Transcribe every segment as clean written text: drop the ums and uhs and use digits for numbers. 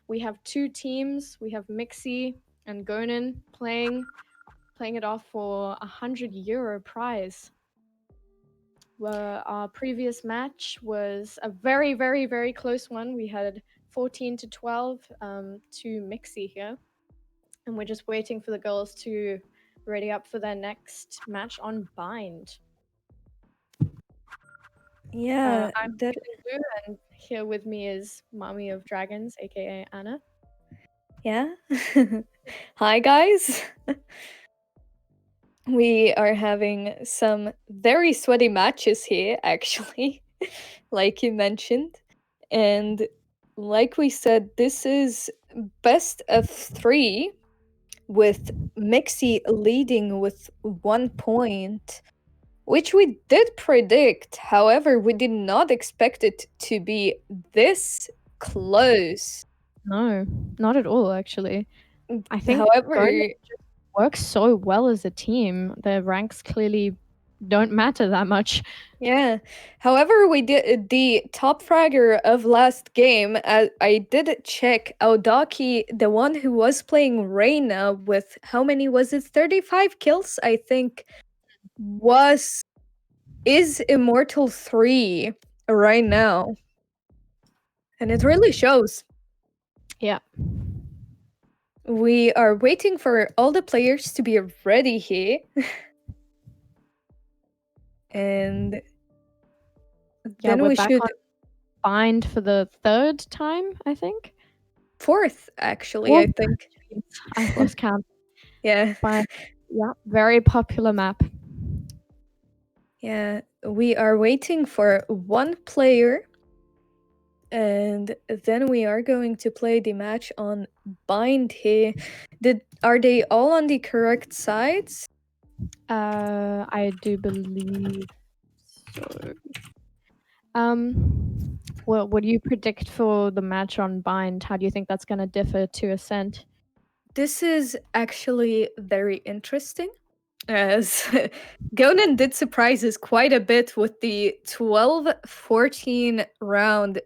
We have two teams. We have Mixxy and Gonin playing it off for €100 prize. Where our previous match was a very, very, very close one. We had 14-12 to Mixxy here, and we're just waiting for the girls to ready up for their next match on Bind. Yeah, I'm that Blue, and here with me is Mommy of Dragons, aka Anna. yeah. Hi guys. We are having some very sweaty matches here actually, like you mentioned. And like we said, this is best of 3 with Mixie leading with 1 point, which we did predict. However, we did not expect it to be this close. No, not at all, actually. I think However, Gonin just works so well as a team. Their ranks clearly don't matter that much. yeah. However, we did the top fragger of last game. I did check Aodaki, the one who was playing Reina with how many was it? 35 kills, I think, was is Immortal 3 right now. And it really shows. Yeah. We are waiting for all the players to be ready here. And Yeah, then we're we back should on Bind for the third time, I think. fourth actually, I Fourth? think. Jeez, I've lost count. Yeah. Bind. Yeah, very popular map. Yeah, we are waiting for one player, and then we are going to play the match on Bind here. Are they all on the correct sides? I do believe so. What do you predict for the match on Bind? How do you think that's going to differ to Ascent? This is actually very interesting, as Gonin did surprise us quite a bit with the 12-14 round,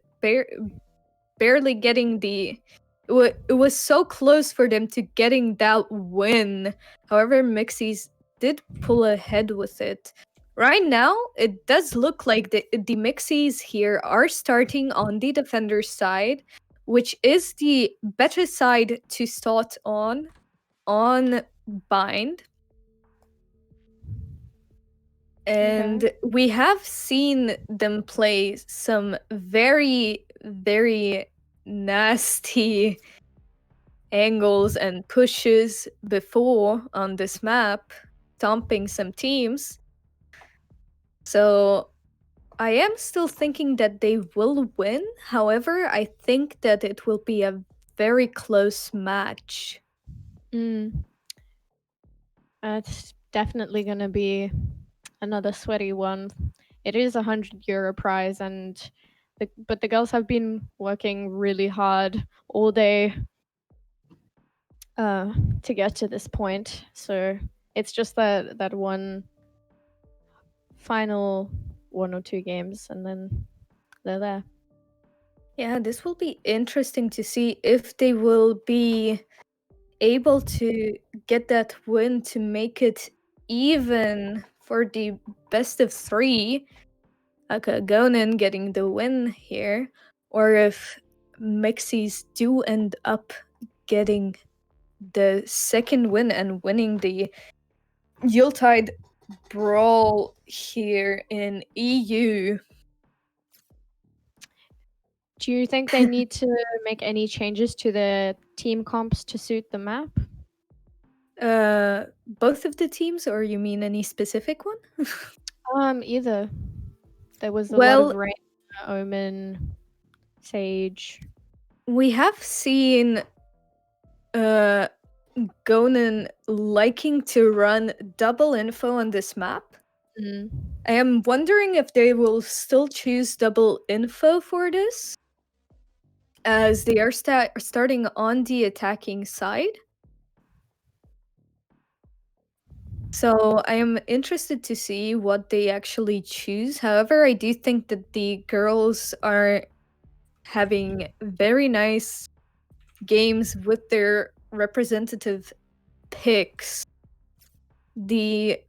barely getting the. It was so close for them to getting that win. However, Mixies did pull ahead with it. Right now, it does look like the Mixies here are starting on the defender side, which is the better side to start on Bind. And Okay. we have seen them play some very, very nasty angles and pushes before on this map, stomping some teams. So I am still thinking that they will win. However, I think that it will be a very close match. Mm. It's definitely going to be another sweaty one. It is €100 prize, and but the girls have been working really hard all day to get to this point. So it's just that one final 1 or 2 games, and then they're there. Yeah, this will be interesting to see if they will be able to get that win to make it even for the best of 3. Okay, Gonin getting the win here, or if Mixies do end up getting the second win and winning the Yuletide Brawl here in EU. Do you think they need to make any changes to the team comps to suit the map? Both of the teams, or you mean any specific one? Either. There was a lot of Well, rain, Omen, Sage. we have seen uh Gonin liking to run double info on this map. Mm. I am wondering if they will still choose double info for this, as they are starting on the attacking side. So I am interested to see what they actually choose. However, I do think that the girls are having very nice games with their representative picks. The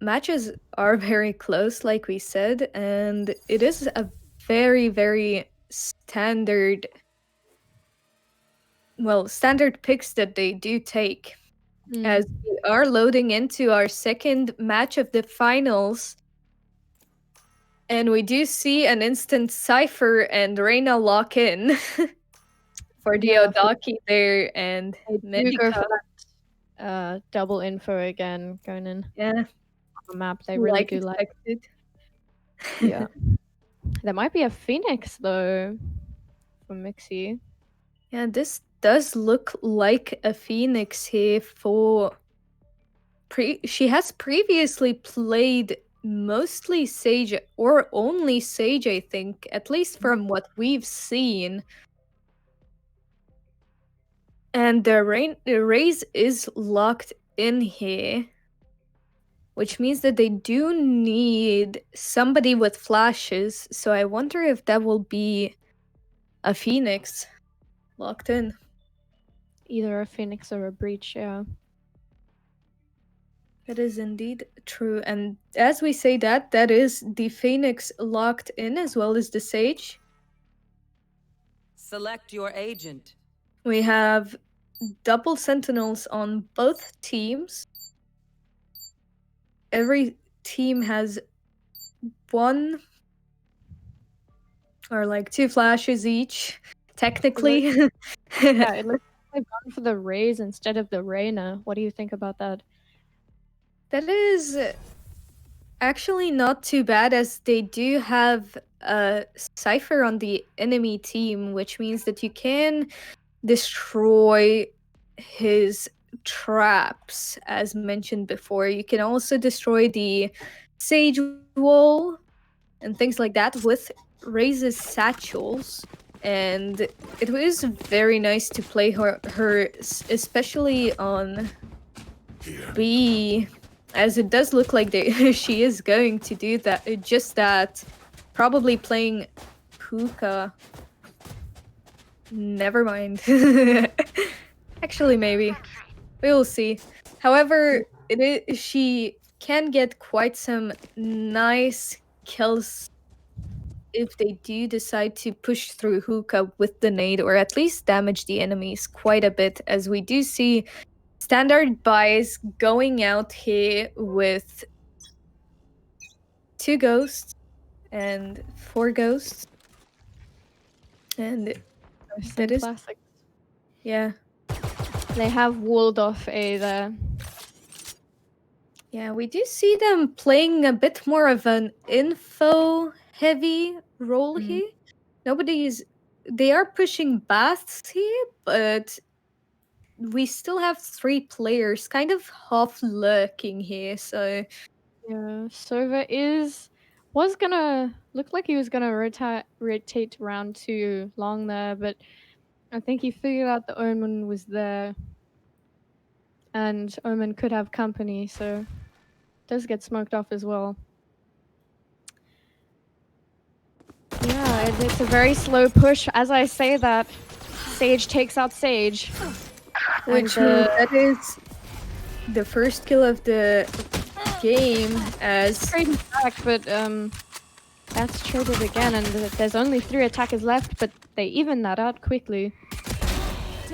matches are very close, like we said, and it is a very, very standard picks that they do take. As we are loading into our second match of the finals. And we do see an instant Cypher and Reina lock in for the Yeah, Odaki there and they do go Medica. for that double info again, Gonin. Yeah, On the map, they really like do like. expected. Yeah. There might be a Phoenix though for Mixxy. Yeah, this does look like a Phoenix here for she has previously played mostly Sage or only Sage, I think, at least from what we've seen. And the Raze is locked in here, which means that they do need somebody with flashes. So I wonder if that will be a Phoenix locked in. Either a Phoenix or a Breach, yeah. That is indeed true. And as we say that is the Phoenix locked in as well as the Sage. Select your agent. We have double sentinels on both teams. Every team has one or like two flashes each, technically. Yeah, it looks like they've gone for the Raze instead of the Reyna. What do you think about that? That is actually not too bad, as they do have a Cypher on the enemy team, which means that you can destroy his traps, as mentioned before. You can also destroy the Sage Wall and things like that with Raze's satchels. And it was very nice to play her especially on B, as it does look like she is going to do that. Just that, probably playing hookah. Never mind. Actually, maybe we will see. However, she can get quite some nice kills if they do decide to push through hookah with the nade, or at least damage the enemies quite a bit, as we do see standard buys going out here with 2 ghosts and 4 ghosts. And that is classic. Yeah. They have walled off A there. Yeah, we do see them playing a bit more of an info-heavy role here. They are pushing baths here, but we still have 3 players kind of half lurking here, so... Yeah, Sova was gonna look like he was gonna rotate round 2 long there, but I think he figured out the Omen was there, and Omen could have company, so does get smoked off as well. Yeah, it's a very slow push. As I say that, Sage takes out Sage. Which that is the first kill of the game, as... Traded back, but that's traded again, and there's only 3 attackers left, but they even that out quickly.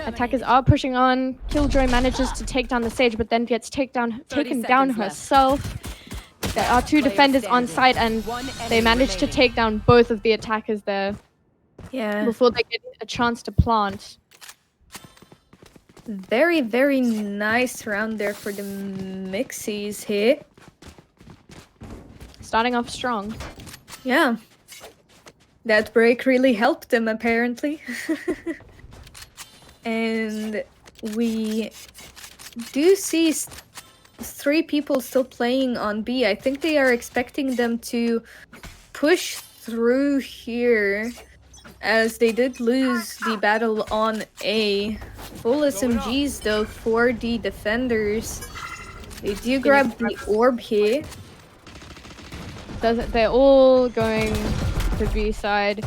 Attackers are pushing on. Killjoy manages to take down the Sage, but then gets taken down herself. There are 2 defenders on site, and they manage to take down both of the attackers there. Yeah. Before they get a chance to plant. Very, very nice round there for the Mixxies here. Starting off strong. Yeah. That break really helped them, apparently. And we do see 3 people still playing on B. I think they are expecting them to push through here, as they did lose the battle on A. Full SMGs though for the defenders. They do grab the orb here. They're all going to B side.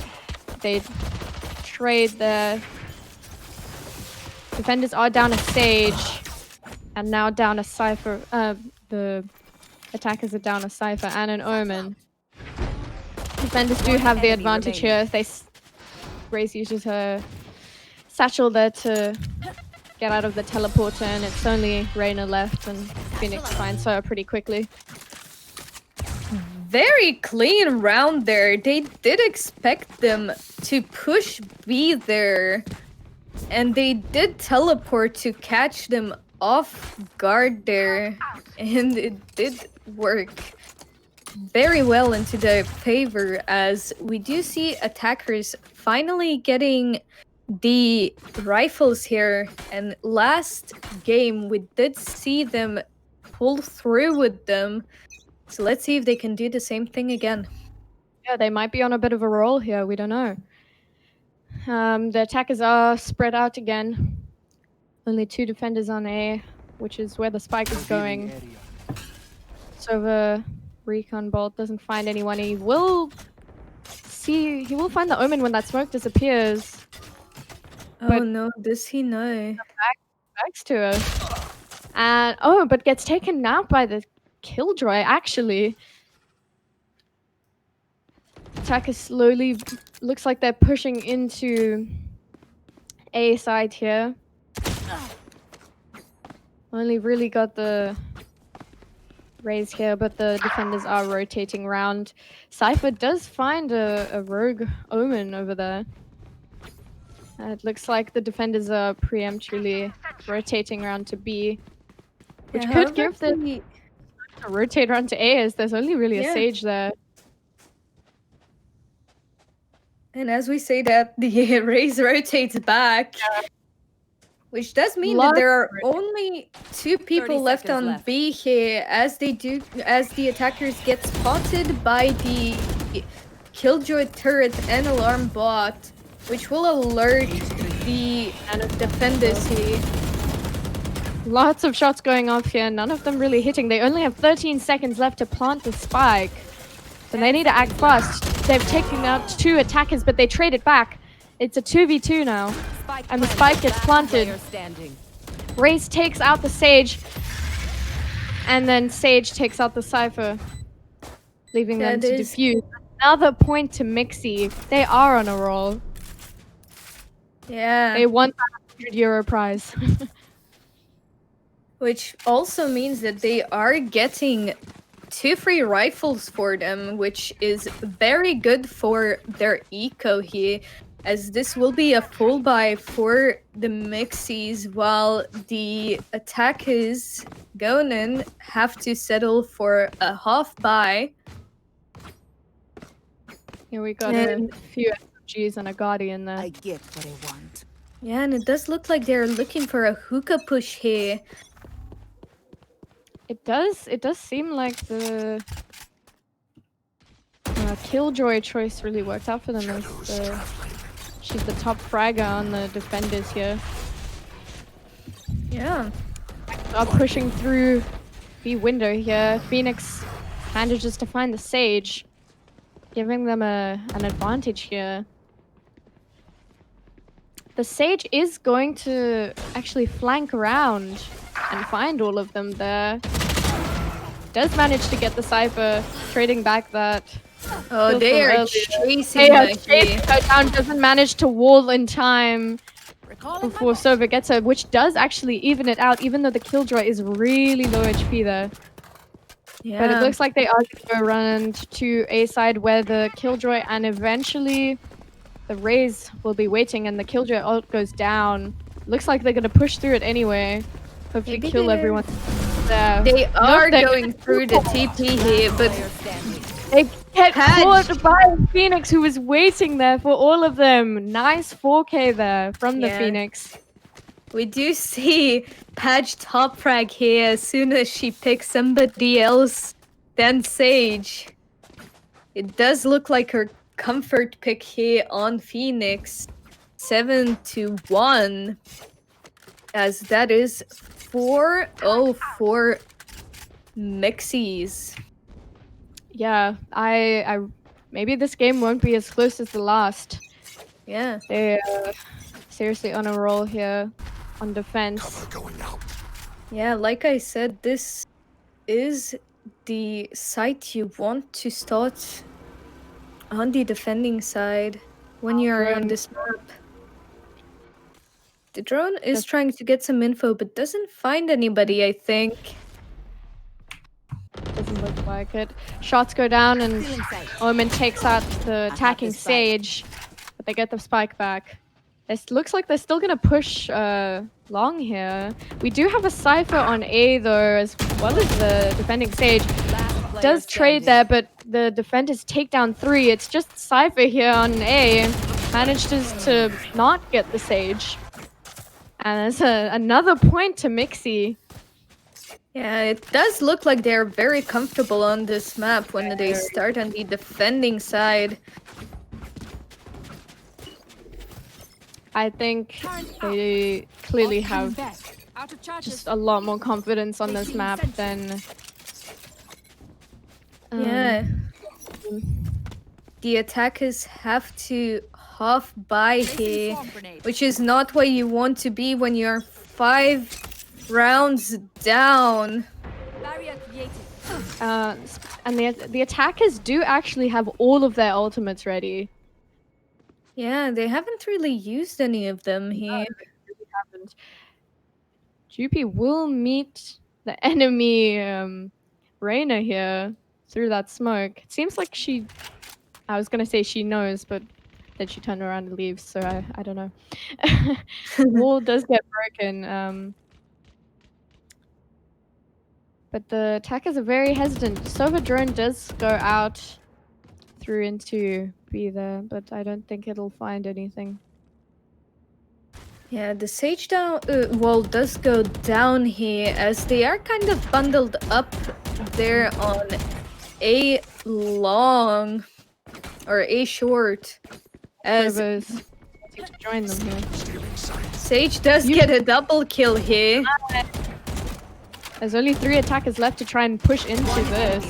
They trade their Defenders are down a Sage, and now down a Cypher. The attackers are down a Cypher and an Omen. Defenders do have the advantage here. If Grace uses her satchel there to get out of the teleporter, and it's only Reyna left, and Phoenix finds her pretty quickly. Very clean round there. They did expect them to push B there, and they did teleport to catch them off guard there, and it did work very well into their favor, as we do see attackers finally getting the rifles here. And last game we did see them pull through with them, so let's see if they can do the same thing again. Yeah, they might be on a bit of a roll here. We don't know. The attackers are spread out again. Only 2 defenders on A, which is where the spike is going. So the recon bolt doesn't find anyone. He will find the Omen when that smoke disappears. Oh But- no, does he know? Backs to us. And but gets taken out by the Killjoy, actually. Attacker slowly looks like they're pushing into A side here. Only really got the raise here, but the defenders are rotating around. Cypher does find a rogue Omen over there. It looks like the defenders are preemptively rotating around to B, which Yeah, could however, give them he- a rotate around to A, as there's only really Yeah. a Sage there. And as we say that, the raise rotates back. Which does mean that Lots there are of rotates. only 2 people left seconds on left. B here, as the attackers get spotted by the Killjoy turret and alarm bot, which will alert the defenders here. Lots of shots going off here, none of them really hitting. They only have 13 seconds left to plant the spike. So they need to act fast. They've taken out 2 attackers, but they trade it back. It's a 2v2 now. And the spike gets planted. Raze takes out the Sage. And then Sage takes out the Cypher, leaving them to defuse. Another point to Mixxy. They are on a roll. Yeah. They won that €100 prize. Which also means that they are getting 2 free rifles for them, which is very good for their eco here, as this will be a full buy for the Mixxies, while the attackers Gonin have to settle for a half buy. Here we got And- a few SMGs and a Guardian there. I get what I want. Yeah, and it does look like they're looking for a hookah push here. It does seem like the Killjoy choice really worked out for them. As she's the top fragger on the defenders here. Yeah. Are pushing through the window here. Phoenix manages to find the Sage, giving them an advantage here. The Sage is going to actually flank around and find all of them there. Does manage to get the Cypher, trading back that. Oh, Kill they from are earlier. chasing They are her chasing here. her down, doesn't manage to wall in time before Sova gets her, which does actually even it out, even though the Killjoy is really low HP there. Yeah. But it looks like they are going to go around to A side, where the Killjoy and eventually the Raze will be waiting, and the Killjoy ult goes down. Looks like they're going to push through it anyway. Hopefully Maybe kill they're- everyone there. They are they're going through the TP here, but They get Patch. caught by Phoenix, who was waiting there for all of them. Nice 4K there from the Yeah. Phoenix. we do see Padge top frag here as soon as she picks somebody else than Sage. It does look like her comfort pick here on Phoenix. 7-1. As that is 4-0 for Mixxies. Yeah, I maybe this game won't be as close as the last. Yeah. They're seriously on a roll here. on defense. Going out. Yeah, like I said, this is the site you want to start on the defending side when you're on Drone. this map. The drone is trying to get some info but doesn't find anybody, I think. Doesn't look like it. Shots go down and Omen takes out the attacking Sage, but they get the spike back. It looks like they're still gonna push long here. We do have a Cypher on A though, as well as the defending Sage. Does trade there, but the defenders take down 3. It's just Cypher here on A. Manages to not get the Sage. And there's another point to Mixxy. Yeah, it does look like they're very comfortable on this map when they start on the defending side. I think they clearly have just a lot more confidence on this map than... Yeah. The attackers have to half by here, which is not where you want to be when you're 5 rounds down. And the attackers do actually have all of their ultimates ready. Yeah, they haven't really used any of them here. No, they really haven't. Jupi will meet the enemy Reyna here through that smoke. It seems like I was gonna say she knows, but then she turned around and leaves, so I don't know. Wall does get broken. But the attackers are very hesitant. Sova drone does go out through into B there, but I don't think it'll find anything. Yeah, the Sage wall does go down here as they are kind of bundled up there on A long or A short. As to join them here. Sage does get a double kill here. There's only 3 attackers left to try and push into this.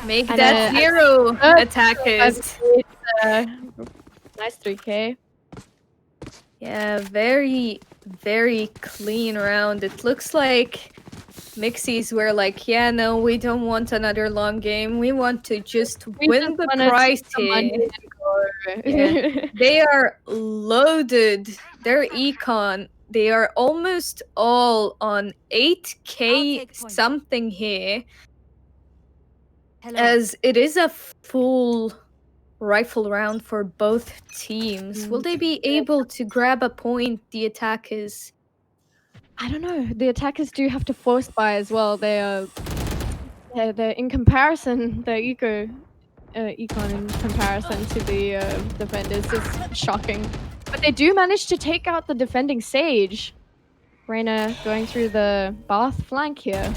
Make that 0 attackers. Nice 3k. Yeah, very, very clean round. It looks like Mixxies were like, yeah, no, we don't want another long game. We want to just win the prize here. Yeah. They are loaded. Their econ. They are almost all on 8k something here. As it is a full rifle round for both teams. Will they be able to grab a point, the attackers? I don't know. The attackers do have to force buy as well. They're in comparison, the econ in comparison to the defenders is shocking. But they do manage to take out the defending Sage. Reyna going through the Bath flank here.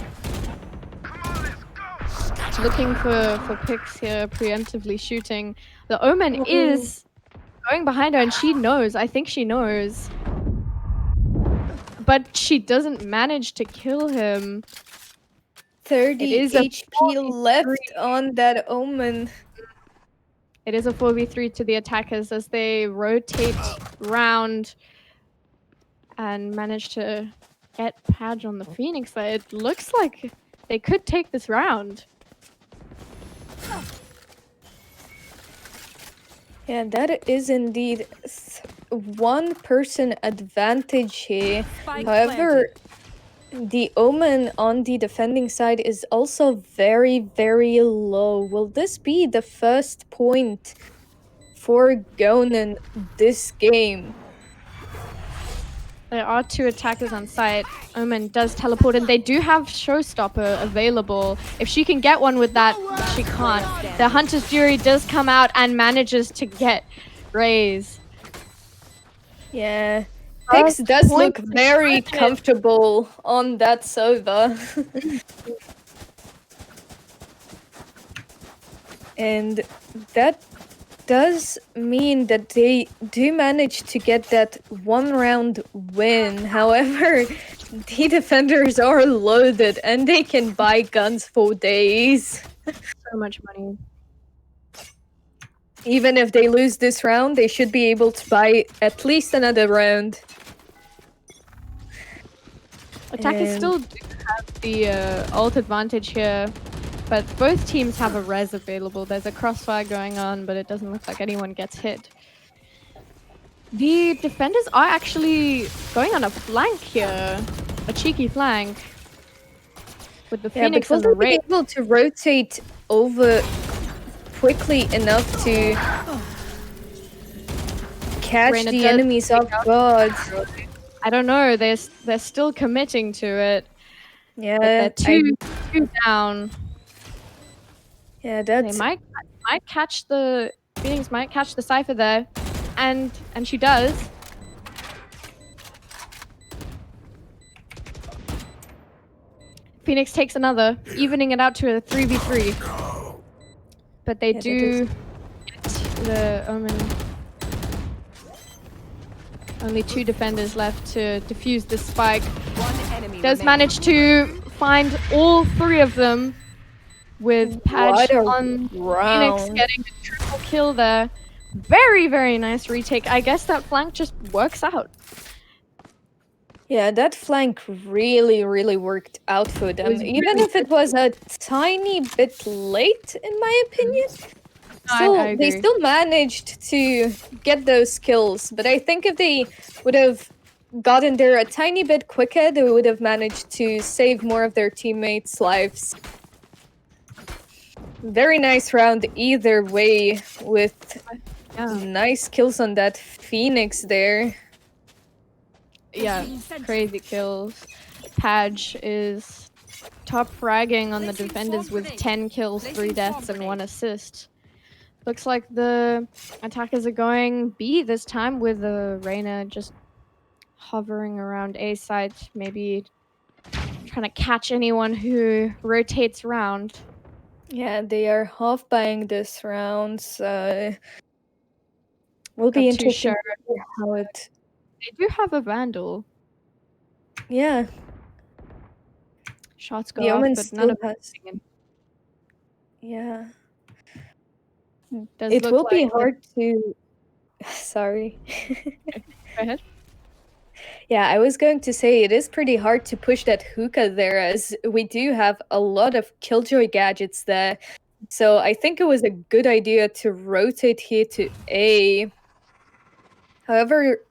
Looking for picks here, preemptively shooting. The Omen is going behind her and she knows. I think she knows. But she doesn't manage to kill him. 30 HP left on that Omen. It is a 4v3 to the attackers as they rotate round and manage to get Padge on the Phoenix there. It looks like they could take this round. Yeah, that is indeed one person advantage here. However, the Omen on the defending side is also very, very low. Will this be the first point for GONIN this game? There are 2 attackers on site. Omen does teleport, and they do have Showstopper available. If she can get one with that, she can't. The Hunter's Fury does come out and manages to get Raze. Yeah. Pix does look very comfortable on that Sova. And that does mean that they do manage to get that 1-round win. However, the defenders are loaded and they can buy guns for days. So much money. Even if they lose this round, they should be able to buy at least another round. Attackers And- still do have the ult advantage here, but both teams have a res available. There's a crossfire going on, but it doesn't look like anyone gets hit. The defenders are actually going on a flank here, a cheeky flank, with the Yeah, Phoenix but will and the they be Wraith. able to rotate over quickly enough to catch Reyna the does enemies take off out- guard? I don't know. They're still committing to it, Yeah, but they're two down. yeah, They that's might catch the Phoenix. Might catch the Cypher there, and she does. Phoenix takes another, evening it out to a 3v3. But they Yeah, that do get the Omen. Only 2 defenders left to defuse the spike. One enemy Does remaining. manage to find all 3 of them with Padge What a on Phoenix round. getting a triple kill there. Very, very nice retake. I guess that flank just works out. Yeah, that flank really, really worked out for them. was Even really if it was a tiny bit late, in my opinion. No, Still, I they agree. still managed to get those kills. But I think if they would have gotten there a tiny bit quicker, they would have managed to save more of their teammates' lives. Very nice round either way, with Yeah. nice kills on that Phoenix there. Yeah, crazy kills. Padge is top fragging on the defenders with 10 kills, 3 deaths, and 1 assist. Looks like the attackers are going B this time with the Reyna just hovering around A site, maybe trying to catch anyone who rotates around. Yeah, they are half buying this round, so will Got be 2 interesting Sheriff. to see how it. They do have a Vandal. Yeah, Shots go the off, Omen but still none of has. them Yeah, does it look will be like hard to. Sorry. Go ahead. Yeah, I was going to say it is pretty hard to push that hookah there, as we do have a lot of killjoy gadgets there. So I think it was a good idea to rotate here to A. However,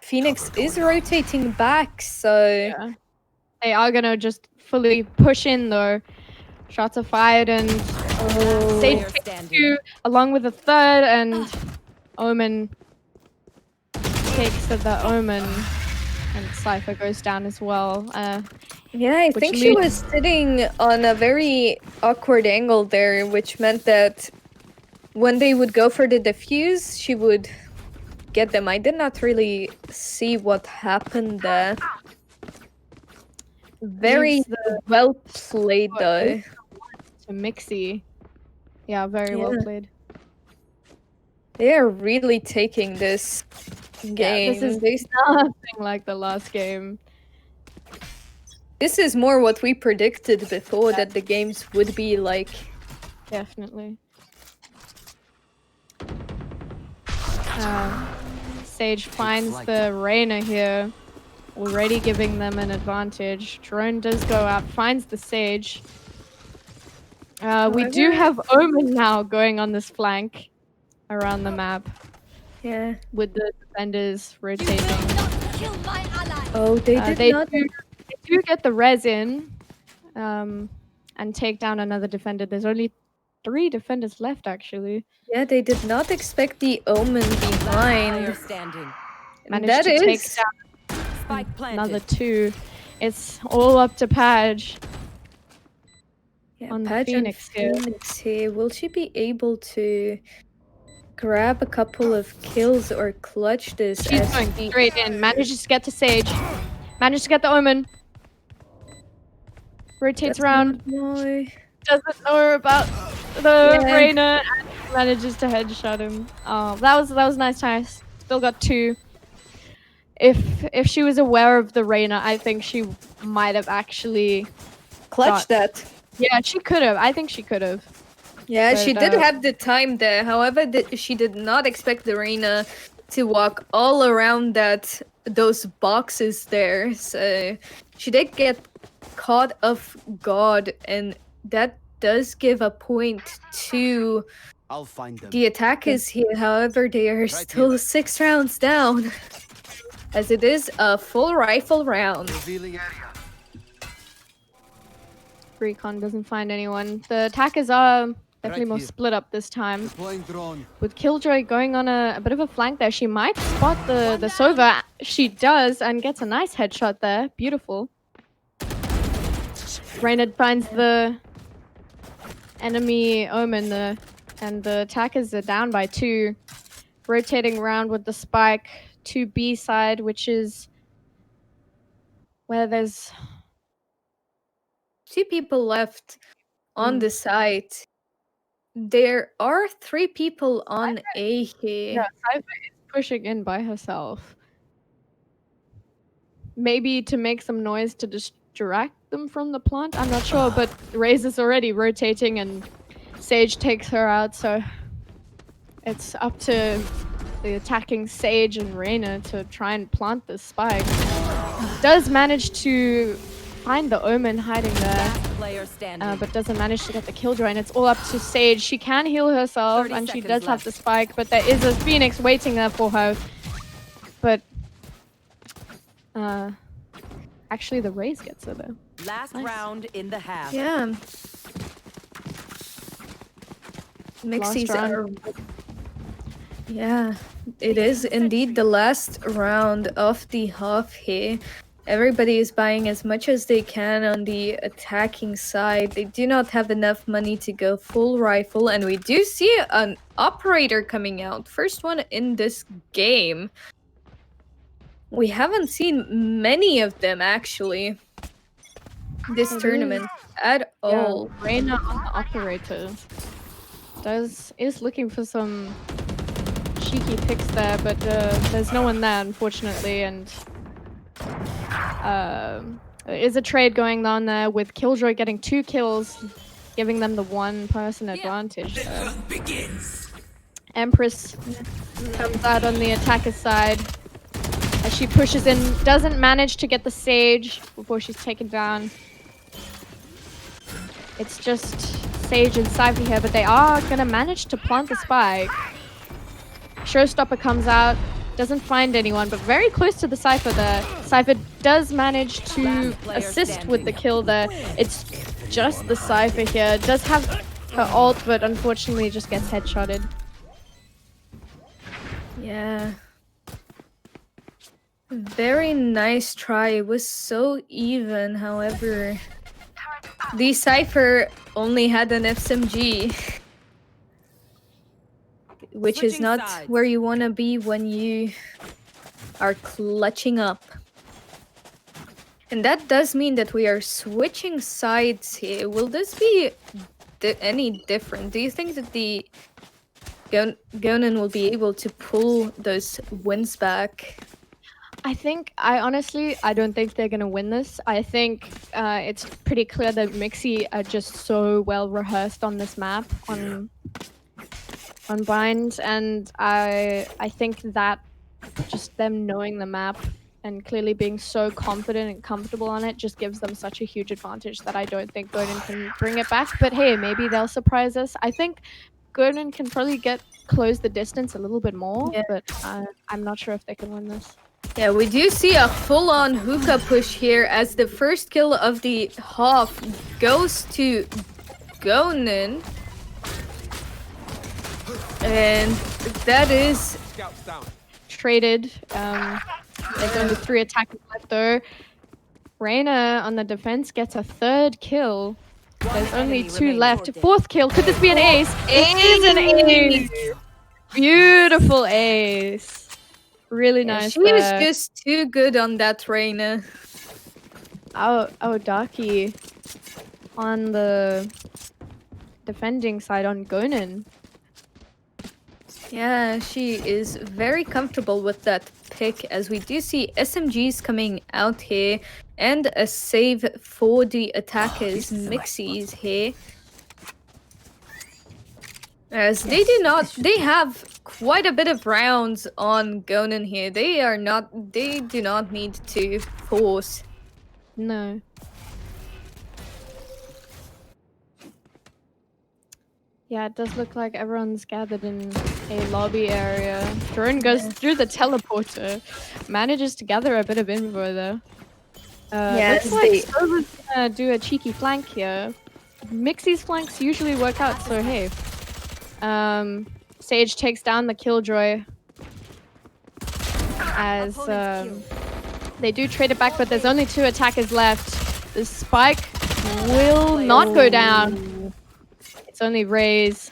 Phoenix is rotating back, so Yeah. They are gonna just fully push in though. Shots are fired and Sage Player takes standing. 2 along with a 3rd and Omen takes the Omen and Cypher goes down as well. yeah, I Which think she leads- was sitting on a very awkward angle there, which meant that when they would go for the defuse, she would get them. I did not really see what happened there. Very leaves the well played, though. to Mixxy. Yeah, very well Yeah. played. They are really taking this game. this is They- nothing like the last game. this is more what we predicted before that the games would be like. Definitely. Sage finds the Reyna here, already giving them an advantage. Drone does go out, finds the Sage. We do have Omen now going on this flank around the map Yeah. with the defenders rotating. Oh, they did They not. do get the res in and take down another defender. There's only 3 defenders left, actually. Yeah, they did not expect the Omen Player behind. standing. Managed That to take is- down Spike planted. another 2. It's all up to Padge. Yeah, on the Padge and Phoenix here. Phoenix here. Will she be able to grab a couple of kills or clutch this? She's as going she- straight in. Manages to get to Sage. Manages to get the Omen. Rotates That's around. not- No. Doesn't know about the Yeah. Reyna. And manages to headshot him. Oh, that was nice. Nice. Still got 2. If she was aware of the Reyna, I think she might have actually. Clutch that. Yeah, she could have. I think she could have. Yeah, she But, did have the time there. However, she did not expect the Reyna to walk all around that those boxes there. So she did get caught off guard, and that does give a point to I'll find them. the attackers here. However, they are still 6 rounds down, as it is a full rifle round. Revealing area. Recon doesn't find anyone. The attackers are definitely more here. split up this time. Deploying drone. With Killjoy going on a bit of a flank there, she might spot the Sova. She does, and gets a nice headshot there. Beautiful. Reynard finds the enemy Omen, and the attackers are down by 2. Rotating around with the spike to B side, which is where there's 2 people left on the site. There are 3 people on A here. Yeah, Cypher is pushing in by herself. Maybe to make some noise to distract them from the plant. I'm not sure, but Raze is already rotating and Sage takes her out, so it's up to the attacking Sage and Reyna to try and plant this spike. Does manage to find the Omen hiding there, but doesn't manage to get the Killjoy, and it's all up to Sage. She can heal herself, and she does have the spike, but there is a Phoenix waiting there for her. But actually the Raze gets her though. Last round in the half. Yeah. Mixxy's are... Yeah, it is indeed the last round of the half here. Everybody is buying as much as they can on the attacking side. They do not have enough money to go full rifle, and we do see an operator coming out. First one in this game. We haven't seen many of them actually this tournament at all. Reyna on the operator is looking for some cheeky picks there, but there's no one there unfortunately, and there is a trade going on there with Killjoy getting 2 kills, giving them the 1-person advantage. Empress comes out on the attacker side as she pushes in, doesn't manage to get the Sage before she's taken down. It's just Sage and Cypher here, but they are gonna manage to plant the spike. Showstopper comes out, doesn't find anyone, but very close to the Cypher there. Cypher does manage to assist with the kill there. It's just the Cypher here. Does have her ult, but unfortunately just gets headshotted. Yeah. Very nice try. It was so even, however, the Cypher only had an SMG. Which is not where you want to be when you are clutching up. And that does mean that we are switching sides here. Will this be any different? Do you think that the Gonin will be able to pull those wins back? I honestly don't think they're gonna win this. I think it's pretty clear that Mixxy are just so well rehearsed on this map, on Bind, and I think that just them knowing the map and clearly being so confident and comfortable on it just gives them such a huge advantage that I don't think GONIN can bring it back. But hey, maybe they'll surprise us. I think GONIN can probably close the distance a little bit more, but I'm not sure if they can win this. Yeah, we do see a full-on hookah push here as the first kill of the half goes to GONIN. And that is traded. There's only 3 attackers left though. Reyna on the defense gets a 3rd kill. There's only 2 left. 4th kill. Could this be an ace? It is an ace! Beautiful ace. Really nice. She was just too good on that Reyna. Oh, Darky on the defending side on GONIN. Yeah, she is very comfortable with that pick, as we do see SMGs coming out here and a save for the attackers. Mixxy's here. As they do not, they have quite a bit of rounds on Gonin here. They do not need to force. No. Yeah, it does look like everyone's gathered in a lobby area. Drone goes through the teleporter, manages to gather a bit of info though. Looks like Sova's gonna do a cheeky flank here. Mixxy's flanks usually work out, so hey. Sage takes down the Killjoy as they do trade it back, but there's only 2 attackers left. The spike will not go down. It's only Raze.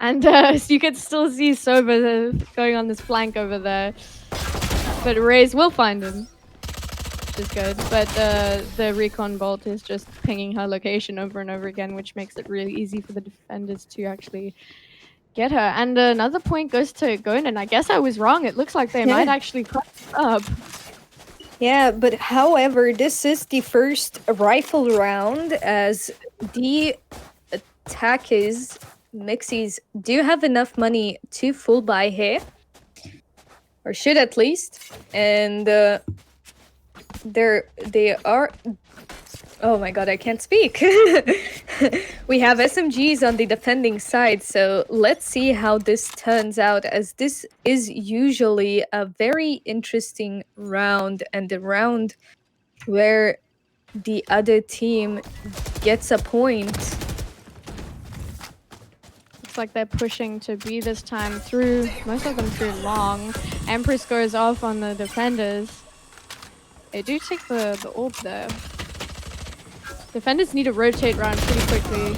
And so you can still see Sova going on this flank over there. But Raze will find him, which is good. But the recon bolt is just pinging her location over and over again, which makes it really easy for the defenders to actually get her. And another point goes to Gonin. I guess I was wrong. It looks like they might actually cross up. Yeah, but however, this is the first rifle round as the attackers, Mixxies, do have enough money to full buy here. Or should at least. And they are... Oh my god, I can't speak. We have SMGs on the defending side, so let's see how this turns out, as this is usually a very interesting round, and the round where the other team gets a point. Looks like they're pushing to B this time through, most of them through long. Empress goes off on the defenders. They do take the orb there. Defenders need to rotate around pretty quickly.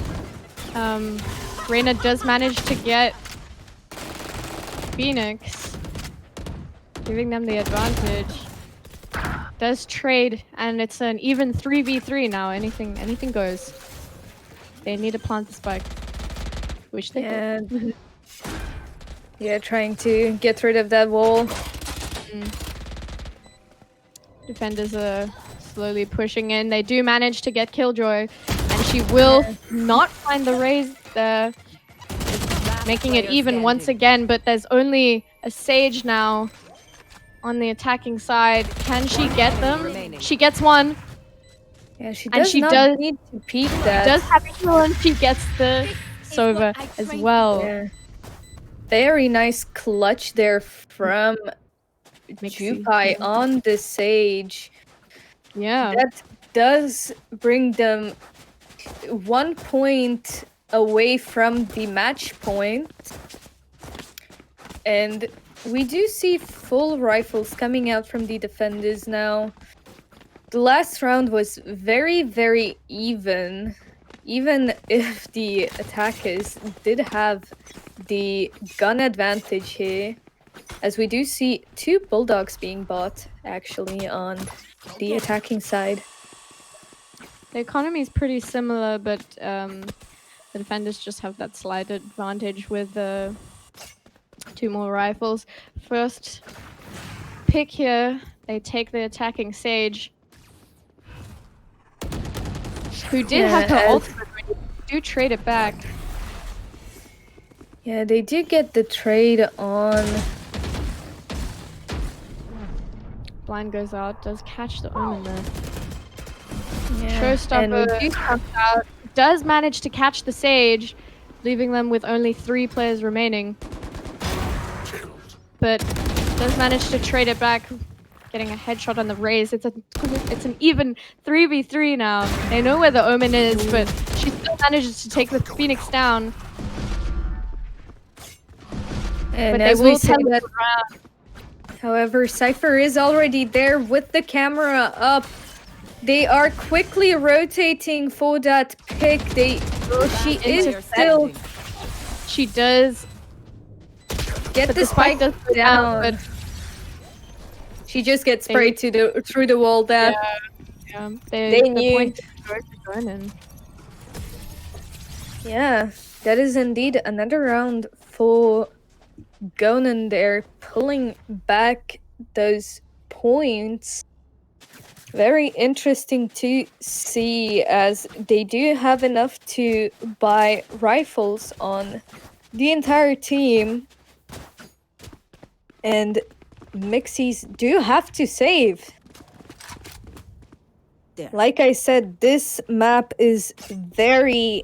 Reyna does manage to get Phoenix, giving them the advantage. Does trade, and it's an even 3v3 now. Anything goes. They need to plant the spike, which they did. Yeah, trying to get rid of that wall. Defenders are slowly pushing in. They do manage to get Killjoy, and she will not find the Raze there, making it even once again. But there's only a Sage now on the attacking side. Can she get them? She gets one. Yeah, she does need to peek that. She does have a kill, and she gets the Sova as well. Yeah. Very nice clutch there from Jupai on the Sage. Yeah. That does bring them 1 point away from the match point. And we do see full rifles coming out from the defenders now. The last round was very, very even. Even if the attackers did have the gun advantage here. As we do see 2 bulldogs being bought, actually, on the attacking side. The economy is pretty similar, but the defenders just have that slight advantage with 2 more rifles. First pick here, they take the attacking Sage, who did have her ultimate, but do trade it back. Yeah, they did get the trade on. Blind goes out, does catch the Omen there. Yeah. Showstopper comes out, does manage to catch the Sage, leaving them with only 3 players remaining. But does manage to trade it back, getting a headshot on the Raze. It's an even 3v3 now. They know where the Omen is, but she still manages to take the Phoenix down. And but as they will we say that, around. However, Cypher is already there with the camera up. They are quickly rotating for that pick. She is still. She does get the spike down. But she just gets sprayed through the wall there. Yeah. They knew. The yeah, that is indeed another round for Gonin. They're pulling back those points. Very interesting to see, as they do have enough to buy rifles on the entire team. And Mixxies do have to save. There. Like I said, this map is very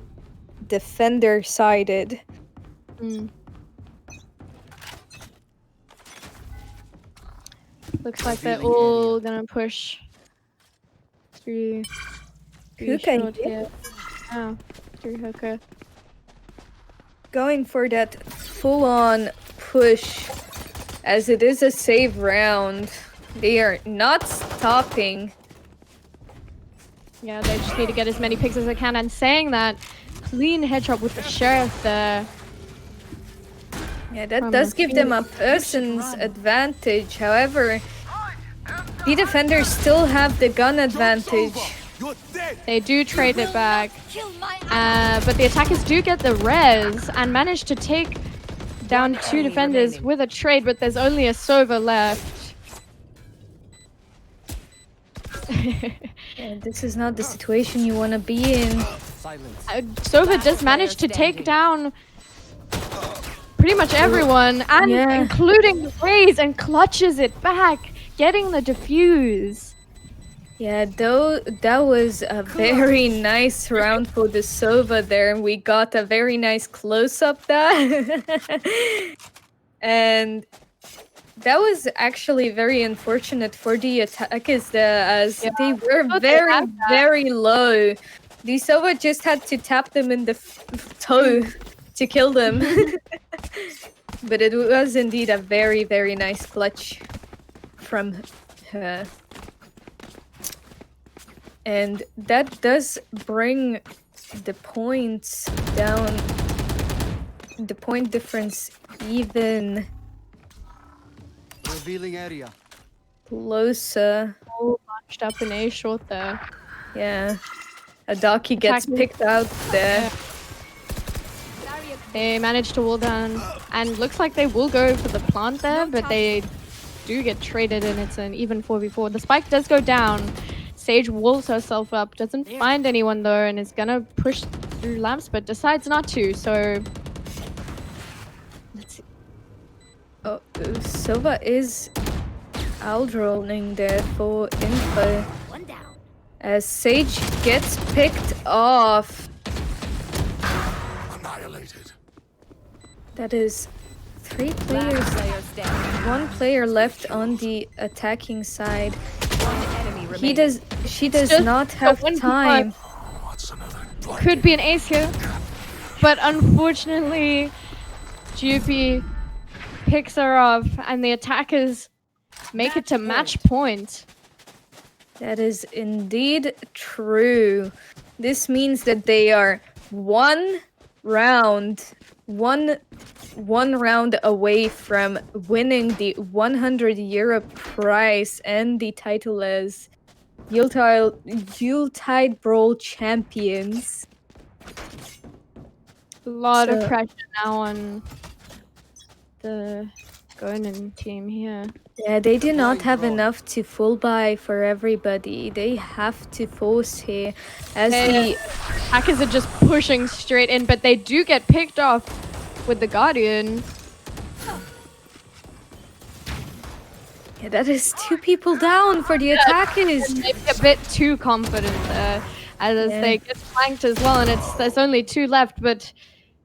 defender-sided. Mm. Looks like they're Revealing all gonna push through Hookah short here. here. Oh, through Hookah. Going for that full-on push, as it is a save round. They are not stopping. Yeah, they just need to get as many picks as they can. And saying that, clean headshot with the Sheriff there. Yeah, that From does the give them a field. person's advantage. However, the defenders still have the gun advantage. You're dead. They do trade it back. But the attackers do get the res and manage to take down 2 enemy defenders remaining. with a trade, but there's only a Sova left. Yeah, this is not the situation you want to be in. Silence. Sova does manage to take down pretty much everyone, and Yeah. including Raze, and clutches it back, getting the defuse. Yeah, though that was a very nice round for the Sova there. We got a very nice close-up there. And that was actually very unfortunate for the attackers there, as Yeah, they were thought they very, had that. very low. The Sova just had to tap them in the toe to kill them. But it was indeed a very, very nice clutch from her. And that does bring the points down, the point difference even Revealing area. closer. All bunched up in A short there. Yeah. Adaki gets Attack- picked out there. They managed to wall down, and looks like they will go for the plant there, but they do get traded, and it's an even 4v4. The spike does go down. Sage walls herself up, doesn't find anyone though, and is gonna push through lamps, but decides not to, so... Let's see. Oh, Sova is outrolling there for info. One down. As Sage gets picked off. Annihilated. That is 3 Last players. player standing. 1 player left on the attacking side. One enemy remaining. She does just not the have 1v1. time. What's another? Could be an ace here, but unfortunately, GP picks her off, and the attackers make it to match point. That is indeed true. This means that they are one round away from winning the €100 prize and the title as Yuletide Brawl champions. A lot of So- pressure now on the Gonin team here. Yeah, they do not have enough to full buy for everybody. They have to force here, as the Hackers are just pushing straight in, but they do get picked off with the Guardian. yeah, that is 2 people down for the attackers. Maybe a bit too confident there, as Yeah. they get flanked as well, and there's only 2 left, but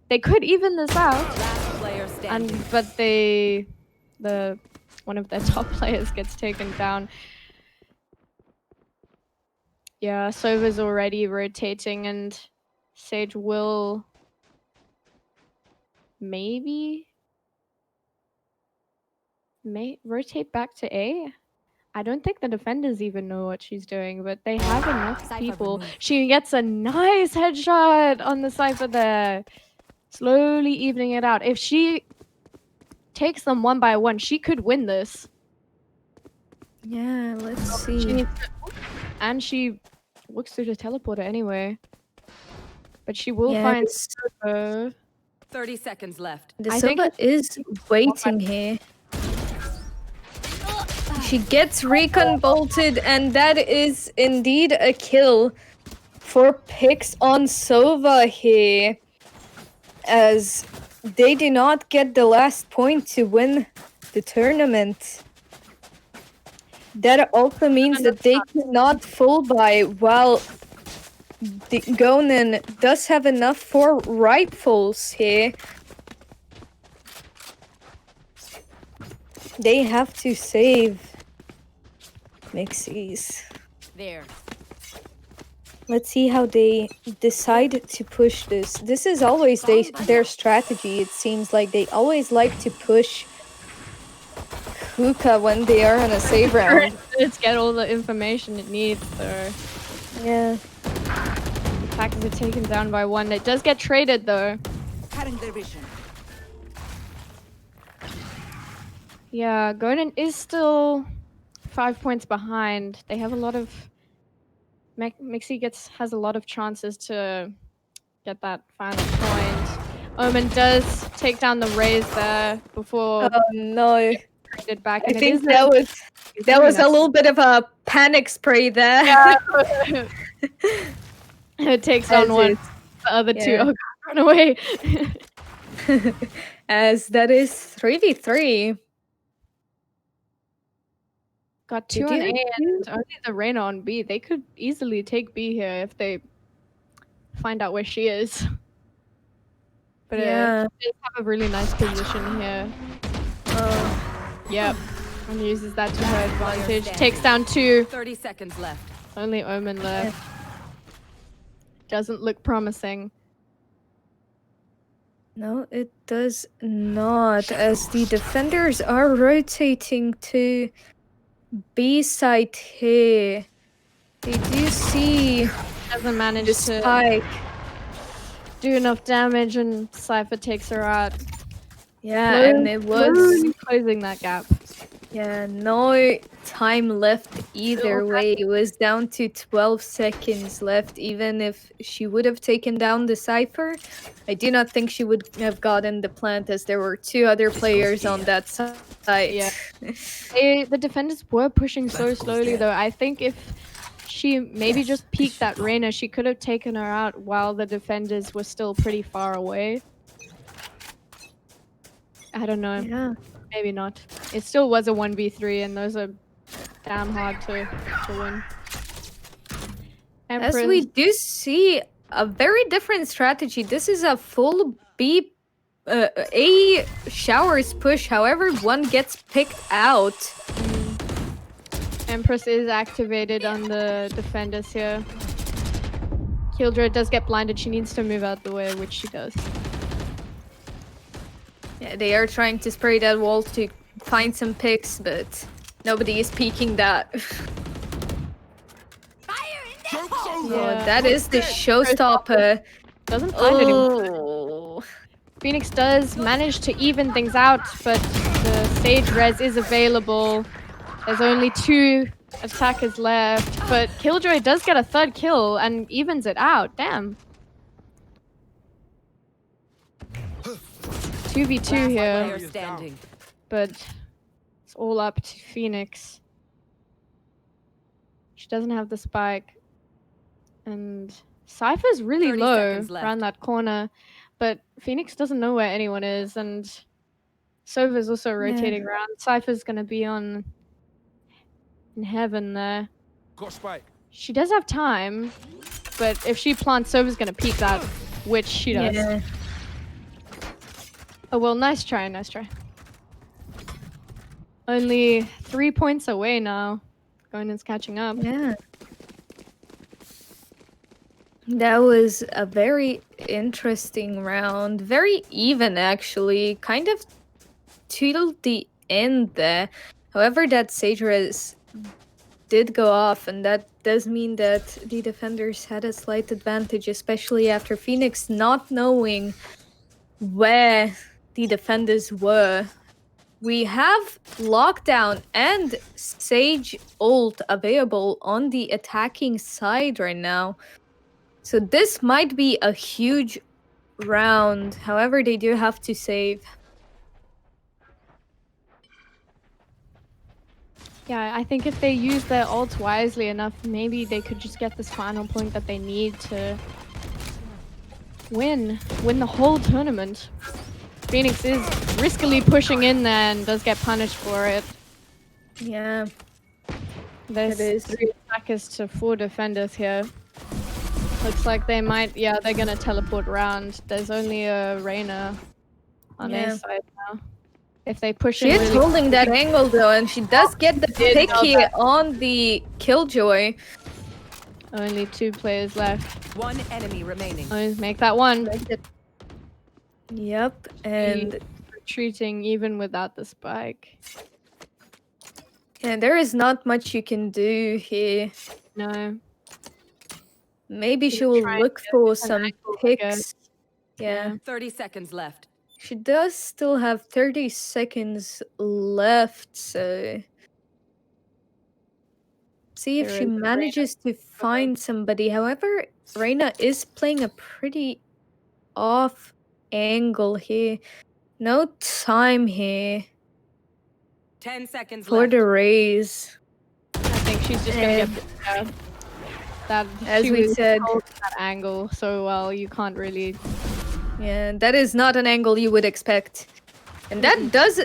they could even this out. Last player standing. But one of their top players gets taken down. Yeah, Sova's already rotating, and Sage will maybe rotate back to A. I don't think the defenders even know what she's doing, but they have enough Cypher people. removed. She gets a nice headshot on the Cypher there. Slowly evening it out. If she takes them 1 by 1, she could win this. Yeah, let's She see. needs to, and she looks through the teleporter anyway. But she will Yeah, find this- Sova. 30 seconds left. The I think Sova it's- is waiting here. She gets recon bolted, and that is indeed a kill for picks on Sova here, as they do not get the last point to win the tournament. That also means that they cannot full buy, while the Gonin does have enough for rifles here. They have to save Mixxys. There. Let's see how they decide to push this. This is always their strategy. It seems like they always like to push Hookah when they are on a save round. Let's get all the information it needs, though. Yeah. Attackers are taken down by one. It does get traded, though. Cutting their vision. Yeah, Gonin is still 5 points behind. They have a lot of... Mixxy has a lot of chances to get that final point. Omen does take down the Raze there before Oh no. traded back. I And think that was a little bit of a panic spray there. Yeah. It takes on one. The other two, Yeah. oh god, run away. As that is 3v3. Got 2 on A and only the Reyna on B. They could easily take B here if they find out where she is. But Yeah. they have a really nice position here. Yep. And uses that to her advantage. Takes down 2. 30 seconds left. Only Omen left. Doesn't look promising. No, it does not, as the defenders are rotating to B side here. They do see Doesn't manage the to spike. do enough damage, and Cypher takes her out. Yeah, and it was Slowly closing that gap. no time left either way. It was down to 12 seconds left. Even if she would have taken down the Cypher, I do not think she would have gotten the plant, as there were 2 other players on that side. Yeah. The defenders were pushing so slowly, though. I think if she maybe just peeked that Reyna, she could have taken her out while the defenders were still pretty far away. I don't know. Yeah. Maybe not. It still was a 1v3, and those are damn hard to win. As we do see a very different strategy. This is a full B A showers push, however one gets picked out. Empress is activated on the defenders here. Killjoy does get blinded. She needs to move out the way, which she does. Yeah, they are trying to spray that wall to find some picks, but nobody is peeking that. Yeah. That is the showstopper. Doesn't find anyone. Oh. Phoenix does manage to even things out, but the Sage Res is available. There's only 2 attackers left, but Killjoy does get a 3rd kill and evens it out. Damn. 2v2 here, Player standing. but it's all up to Phoenix. She doesn't have the spike. And Cypher's really 30 low seconds left. around that corner, but Phoenix doesn't know where anyone is, and Sova's also rotating around. Cypher's gonna be in heaven there. Got spike. She does have time, but if she plants, Sova's gonna peek that, which she does. Yeah. Oh well, nice try, nice try. Only 3 points away now. Gonin's catching up. Yeah. That was a very interesting round. Very even, actually. Kind of till the end there. However, that Sage Res did go off, and that does mean that the defenders had a slight advantage, especially after Phoenix not knowing where the defenders were. We have Lockdown and Sage ult available on the attacking side right now. So this might be a huge round. However, they do have to save. Yeah, I think if they use their ults wisely enough, maybe they could just get this final point that they need to win the whole tournament. Phoenix is riskily pushing in there and does get punished for it. Yeah. There's It is. 3 attackers to 4 defenders here. Looks like they might, yeah, they're gonna teleport round. There's only a Reyna on their side now. If they push She in is really holding that angle though, and she does get the did know picky that. on the Killjoy. Only 2 players left. One enemy remaining. Oh, make that one. Yep, and Retreating even without the spike. yeah, there is not much you can do here. No. Maybe she She's will trying look to for get some an angle, I guess. picks. Yeah. 30 seconds left. She does still have 30 seconds left, so see if There she is a manages to find somebody. However, Reyna is playing a pretty off angle here. No time here 10 seconds for left. the raise. I think she's just gonna get that. As She we was said. holding that angle so well, you can't really. Yeah, that is not an angle you would expect. And that does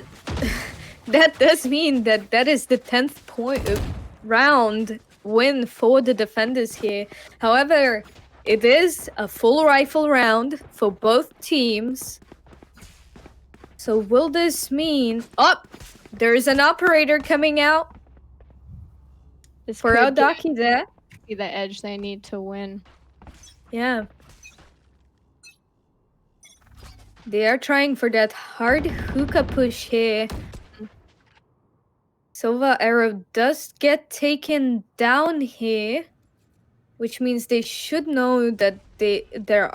that does mean that that is the 10th point round win for the defenders here. However, it is a full rifle round for both teams. So will this mean there's an operator coming out This for could give Aodaki there. the edge they need to win. Yeah. They are trying for that hard hookah push here. Silva Arrow does get taken down here, which means they should know that there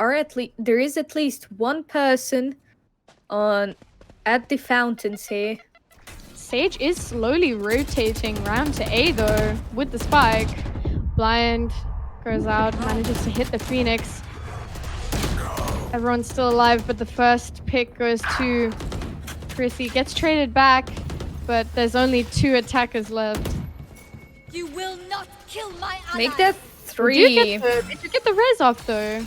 is at least one person at the fountains here. Sage is slowly rotating round to A though with the spike. Blind goes out, manages to hit the Phoenix. Everyone's still alive, but the first pick goes to Chrissy. Gets traded back, but there's only 2 attackers left. You will not kill my ally. Make that Did 3. you get the res off though?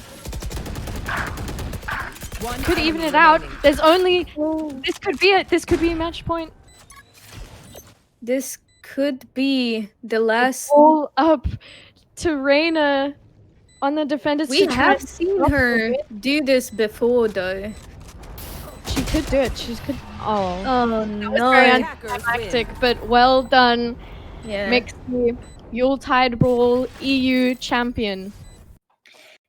One Could even enemy it out. remaining. There's only this could be a match point. This could be the last. All up to Reyna on the defenders. We to try have and seen stop her it. do this before, though. She could do it. She could. Oh. Oh Very no! Attackers anticlimactic, win. but well done. Yeah. Mixxy, Yuletide Brawl EU champion.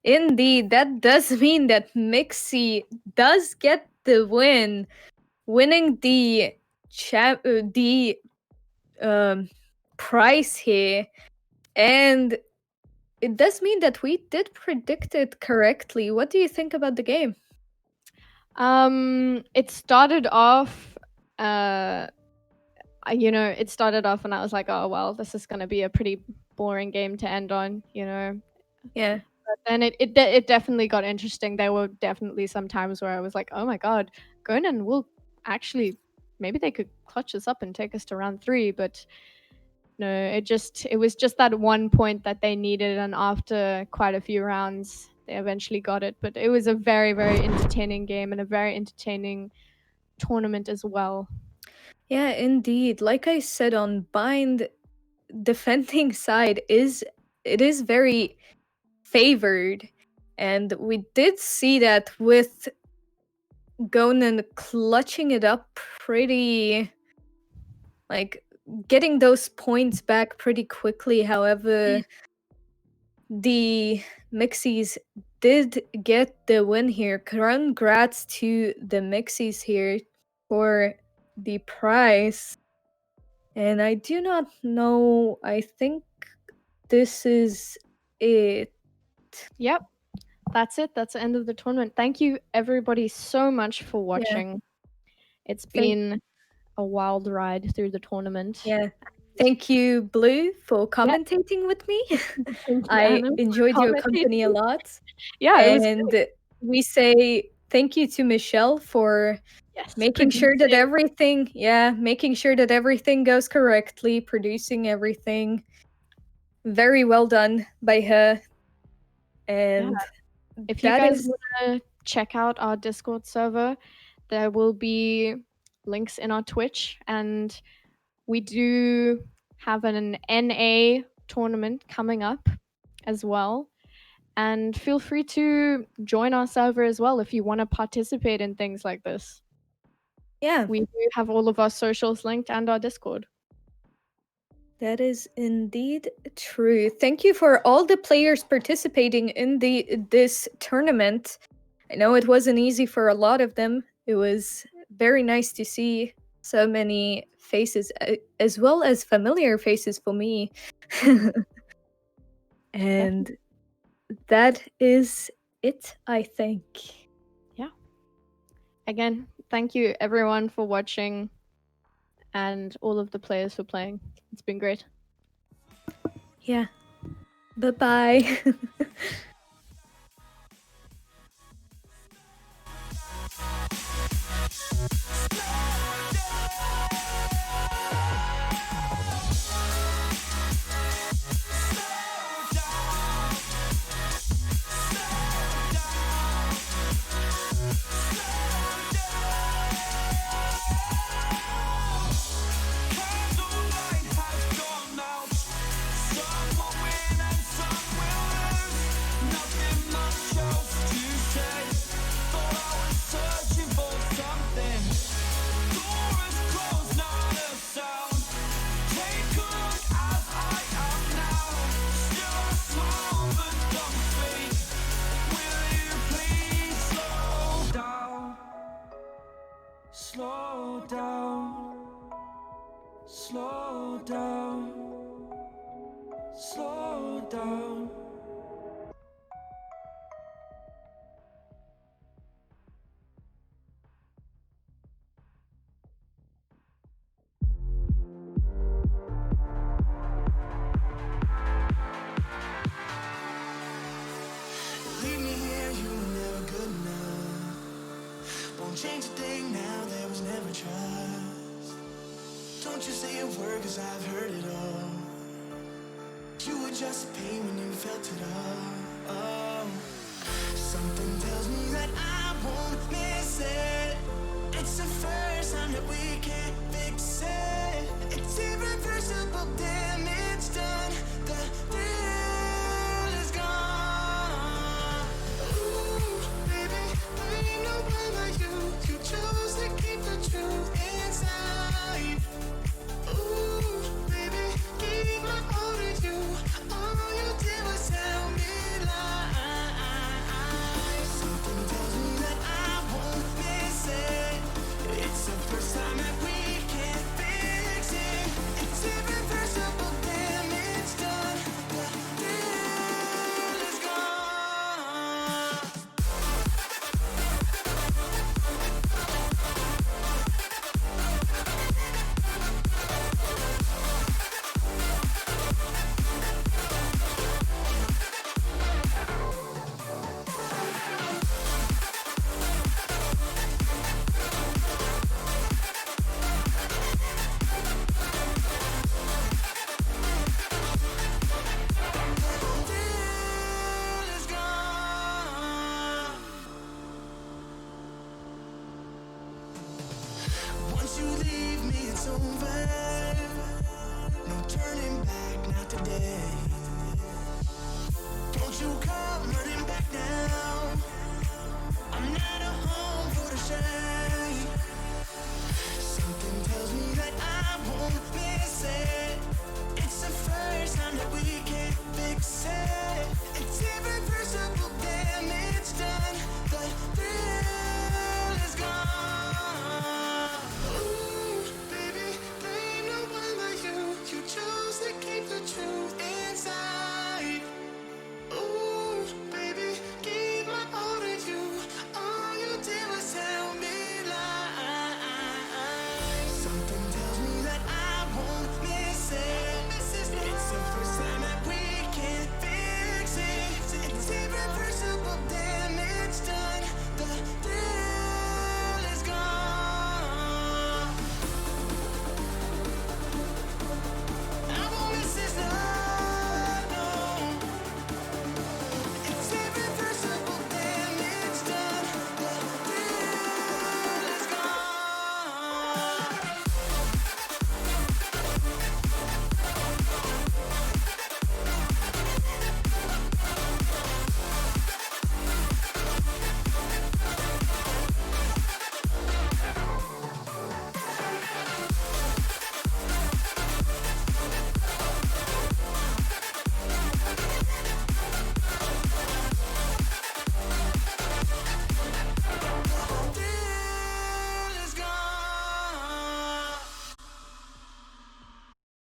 Indeed, that does mean that Mixxy does get the win, winning the prize here, and it does mean that we did predict it correctly. What do you think about the game? It started off, it started off and I was like, oh well, this is gonna be a pretty boring game to end on, Yeah. But then it definitely got interesting. There were definitely some times where I was like, oh my god, Gonin will actually, maybe they could clutch us up and take us to round 3, but no, it was just that one point that they needed, and after quite a few rounds, they eventually got it. But it was a very, very entertaining game and a very entertaining tournament as well. Yeah, indeed. Like I said, on Bind, defending side is very favored, and we did see that with Gonin clutching it up pretty, like getting those points back pretty quickly. However, the Mixxies did get the win here. Congrats to the Mixxies here for the prize. And I do not know, I think this is it. Yep, that's it. That's the end of the tournament. Thank you everybody so much for watching. It's been a wild ride through the tournament. Yeah. Thank you, Blue, for commentating with me. Thank you, I Anna, for enjoyed your commentating. company a lot. Yeah, it was And we say thank you to Michelle for Yes. Making sure that producing. making sure that everything goes correctly, producing everything. Very well done by her. And If you that guys is want to check out our Discord server, there will be links in our Twitch, and we do have an NA tournament coming up as well. And feel free to join our server as well if you want to participate in things like this. yeah, We do have all of our socials linked and our Discord. that is indeed true. Thank you for all the players participating in this tournament. I know it wasn't easy for a lot of them. It was very nice to see so many faces, as well as familiar faces for me. And that is it, I think. Again, thank you everyone for watching and all of the players for playing. It's been great. Yeah. Bye-bye. Slow down, slow down, slow down. Leave me here, you were never good enough. Won't change a thing now, there was never trust. Don't you say a word, cause I've heard it all. You were just a pain when you felt it all. Oh. Something tells me that I won't miss it. It's the first time that we can